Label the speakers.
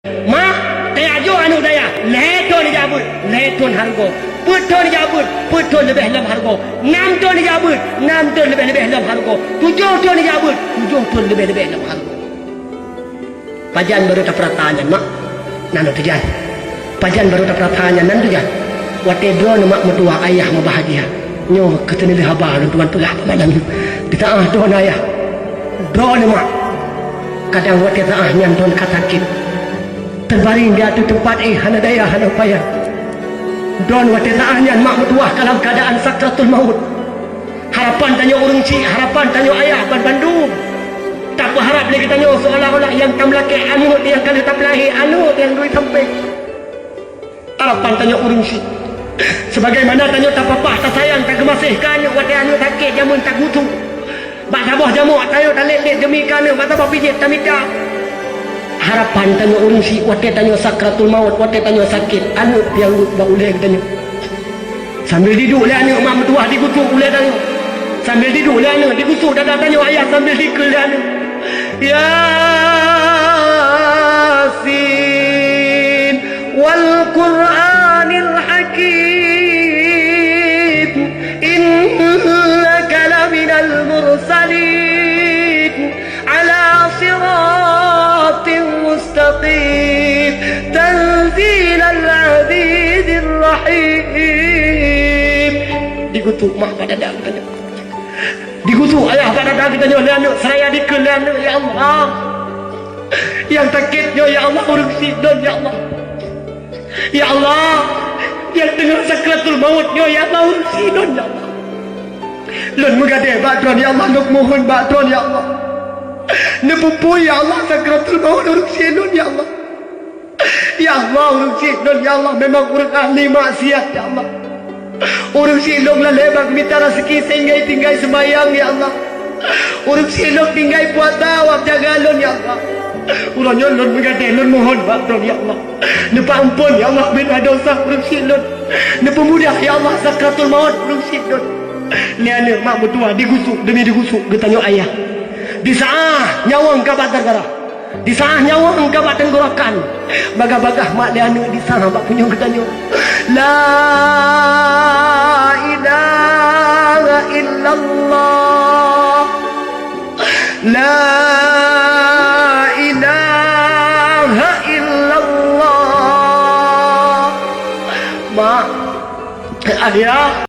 Speaker 1: mak tayo anu daya leton jabut leton harga puton jabut puton lebih dalam harga 6 ton jabut 6 ton lebih dalam harga 7 ton jabut 7 ton lebih dalam harga pajan baru tak pertanyaan mak nanu tujan pajan baru tak pertanyaan nan tujan wate drone mak mertua ayah mau bahagia nyo ketene le habar tuan pelah malam kita drone ayah drone mak kadang wate taah nyan ton katakit terbaring di atas tempat hana daya hana upaya drone wate taah nyan mak mertua dalam keadaan sakratul maut harapan tanya urung cik harapan tanya ayah ban Bandung tak berharap lagi tanya seolah-olah yang tam laki anut yang kali tak lahir anut yang duit sampai harapan tanya urung cik sebagaimana tanya tak apa tak sayang tak gemasihkan wate anut sakit jamun tak gutu bak sabah jamu tayo tak let demikan bak sabah pijit tak minta harapan tanya urung si wate tanya sakratul maut wate tanya sakit anu yang bak uleh tanya sambil duduk le anu mak mertua digutuk uleh tanya sambil duduk le anu digusuk dada tanya ayah sambil dikul le anu Yasin wal Qur'anil Hakim innaka laminal mursalin ala siratin mustaqim tanzilal azizir rahim digutuk mak pada dada tanya digutuk ayah pada dada kita nyo lian seraya dikul lian ya Allah yang sakitnya ya Allah urung sidon ya Allah ya Allah yang tengah sakratul mautnya ya Allah urung sidon ya Allah lun mugade batron ya Allah nuk mohon batron ya Allah nepupu ya Allah sakratul maut urung sidon ya Allah ya Allah urung sidon ya Allah memang urung ahli maksiat ya Allah urung silong lah lebak minta rezeki sehingga tinggal sembayang ya Allah urung silong tinggal puasa wak jagalon ya Allah urang nyolon mengade lon mohon batron ya Allah nepa ampun ya Allah bila dosa urung silong nepa mudah ya Allah sakratul maut urung silong ni anak mak mertua digusuk demi digusuk dia tanya ayah di saah nyawang kabat darah di saah nyawang kabat tenggorokan bagah-bagah mak dia anak di sana mak punya ketanya la ilaha illallah la ilaha illallah mak ayah